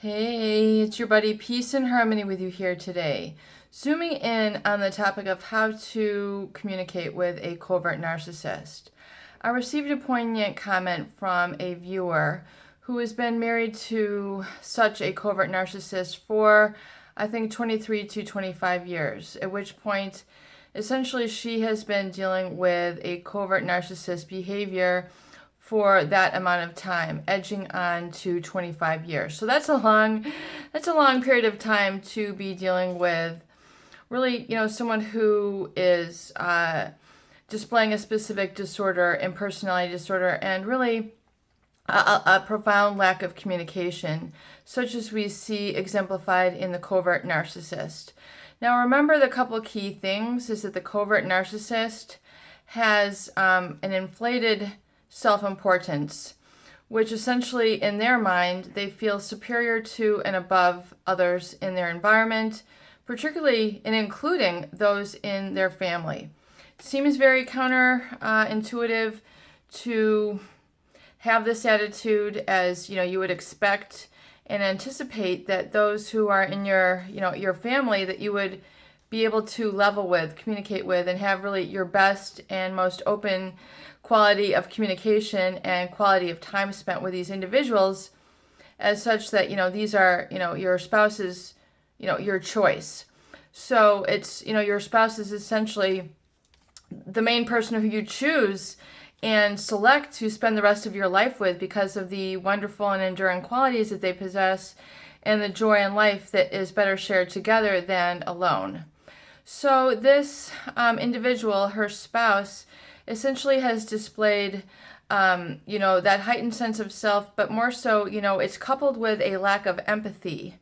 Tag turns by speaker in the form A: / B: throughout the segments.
A: Hey, it's your buddy Peace and Harmony with you here today. Zooming in on the topic of how to communicate with a covert narcissist. I received a poignant comment from a viewer who has been married to such a covert narcissist for, I think, 23 to 25 years, at which point, essentially, she has been dealing with a covert narcissist behavior for that amount of time, edging on to 25 years. So that's a long period of time to be dealing with really, someone who is displaying a specific disorder and personality disorder, and really a profound lack of communication, such as we see exemplified in the covert narcissist. Now, remember, the couple of key things is that the covert narcissist has an inflated self-importance, which essentially, in their mind, they feel superior to and above others in their environment, particularly and including those in their family. It seems very counterintuitive to have this attitude, as you would expect and anticipate that those who are in your family, that you would be able to level with, communicate with, and have really your best and most open quality of communication and quality of time spent with these individuals, as such that these are your spouse's your choice. So it's your spouse is essentially the main person who you choose and select to spend the rest of your life with, because of the wonderful and enduring qualities that they possess and the joy in life that is better shared together than alone. So this individual, her spouse, essentially has displayed, that heightened sense of self, but more so, it's coupled with a lack of empathy.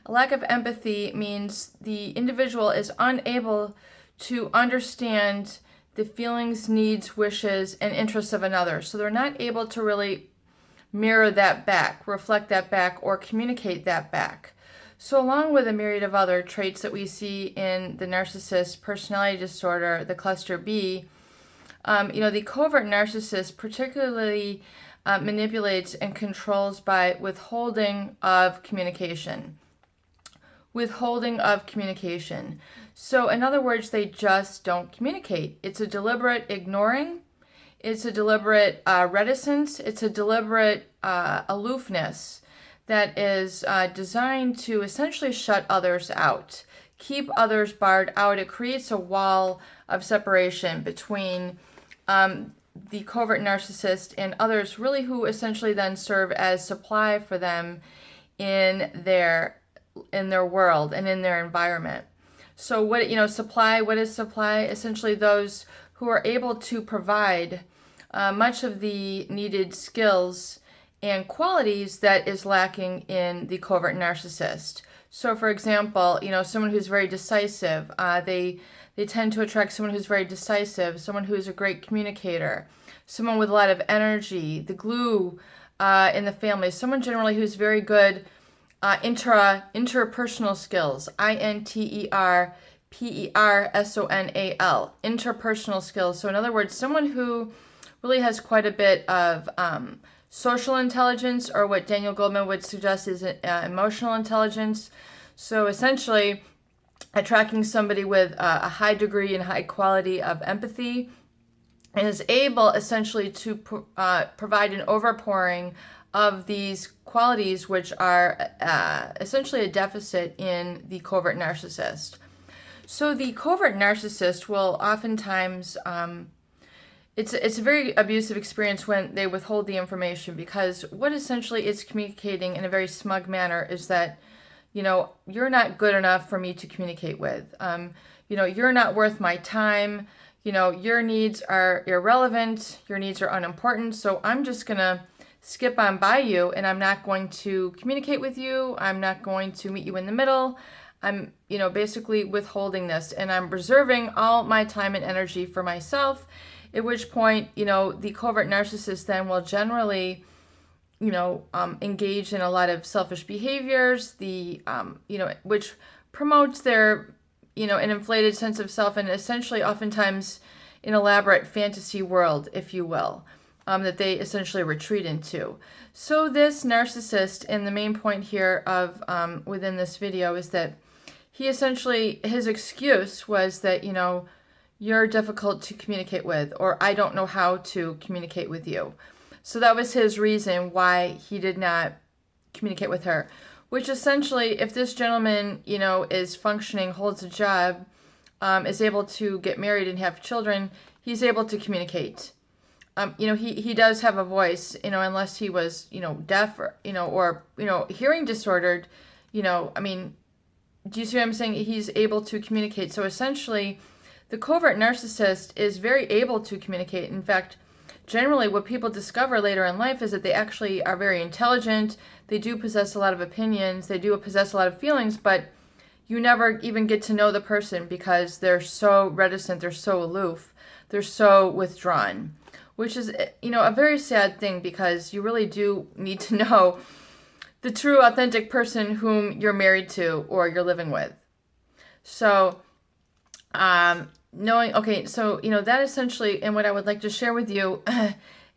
A: A lack of empathy means the individual is unable to understand the feelings, needs, wishes, and interests of another. So they're not able to really mirror that back, reflect that back, or communicate that back. So along with a myriad of other traits that we see in the narcissist personality disorder, the cluster B, the covert narcissist particularly manipulates and controls by withholding of communication. Withholding of communication. So in other words, they just don't communicate. It's a deliberate ignoring. It's a deliberate reticence. It's a deliberate aloofness that is designed to essentially shut others out, keep others barred out. It creates a wall of separation between the covert narcissist and others, really, who essentially then serve as supply for them in their world and in their environment. So what is supply? Essentially those who are able to provide much of the needed skills and qualities that is lacking in the covert narcissist. So for example, someone who's very decisive, they tend to attract someone who's very decisive, someone who's a great communicator, someone with a lot of energy, the glue in the family, someone generally who's very good interpersonal skills, interpersonal, interpersonal skills. So in other words, someone who really has quite a bit of social intelligence, or what Daniel Goleman would suggest is emotional intelligence. So essentially, attracting somebody with a high degree and high quality of empathy, and is able essentially to provide an overpouring of these qualities, which are essentially a deficit in the covert narcissist. So the covert narcissist will oftentimes, it's a very abusive experience when they withhold the information, because what essentially it's communicating in a very smug manner is that, you're not good enough for me to communicate with. You're not worth my time. Your needs are irrelevant. Your needs are unimportant. So I'm just going to skip on by you, and I'm not going to communicate with you. I'm not going to meet you in the middle. I'm, basically withholding this, and I'm reserving all my time and energy for myself, at which point, the covert narcissist then will generally, engage in a lot of selfish behaviors, which promotes their, an inflated sense of self, and essentially oftentimes an elaborate fantasy world, if you will. that they essentially retreat into. So this narcissist, and the main point here of within this video is that he essentially, his excuse was that, you know, you're difficult to communicate with, or I don't know how to communicate with you. So that was his reason why he did not communicate with her, which essentially, if this gentleman, you know, is functioning, holds a job, is able to get married and have children, he's able to communicate. You know, he does have a voice, you know, unless he was, you know, deaf or, you know, hearing disordered, you know, I mean, do you see what I'm saying? He's able to communicate. So essentially, the covert narcissist is very able to communicate. In fact, generally what people discover later in life is that they actually are very intelligent. They do possess a lot of opinions. They do possess a lot of feelings, but you never even get to know the person because they're so reticent. They're so aloof. They're so withdrawn, which is, you know, a very sad thing because you really do need to know the true authentic person whom you're married to or you're living with. So, okay, so, you know, that essentially, and what I would like to share with you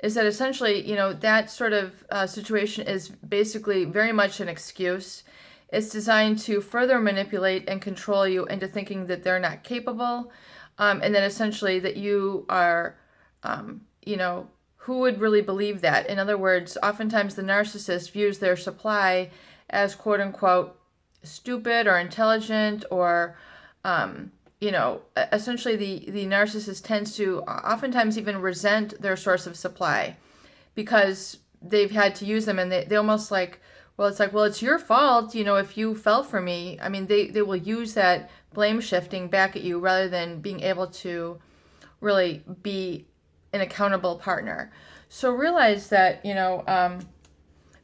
A: is that essentially, you know, that sort of situation is basically very much an excuse. It's designed to further manipulate and control you into thinking that they're not capable, and that essentially that you are, you know, who would really believe that? In other words, oftentimes the narcissist views their supply as quote unquote stupid or intelligent or, you know, essentially the narcissist tends to oftentimes even resent their source of supply because they've had to use them, and they almost like, well, it's like, well, it's your fault, you know, if you fell for me. I mean, they will use that blame shifting back at you rather than being able to really be an accountable partner. So realize that, you know,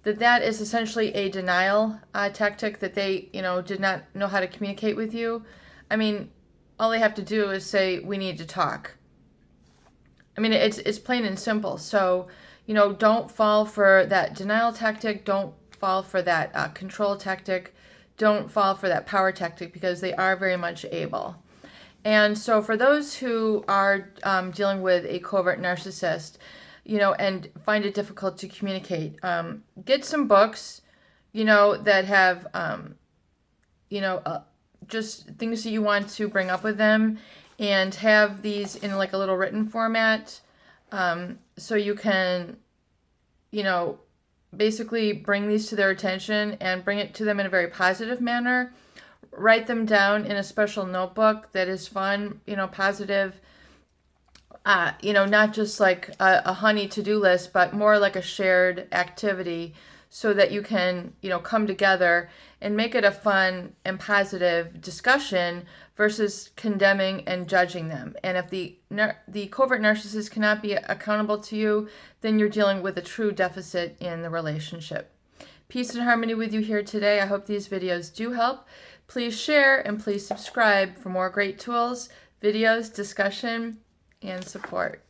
A: that is essentially a denial tactic, that they, you know, did not know how to communicate with you. I mean, all they have to do is say, we need to talk. I mean, it's plain and simple. So, you know, don't fall for that denial tactic. Don't fall for that control tactic. Don't fall for that power tactic, because they are very much able. And so for those who are dealing with a covert narcissist, you know, and find it difficult to communicate, get some books, you know, that have, you know, just things that you want to bring up with them, and have these in like a little written format, so you can, you know, basically bring these to their attention and bring it to them in a very positive manner. Write them down in a special notebook that is fun, you know, positive, you know, not just like a honey to-do list, but more like a shared activity, so that you can, you know, come together and make it a fun and positive discussion versus condemning and judging them. And if the covert narcissist cannot be accountable to you, then you're dealing with a true deficit in the relationship. Peace and harmony with you here today. I hope these videos do help. Please share and please subscribe for more great tools, videos, discussion, and support.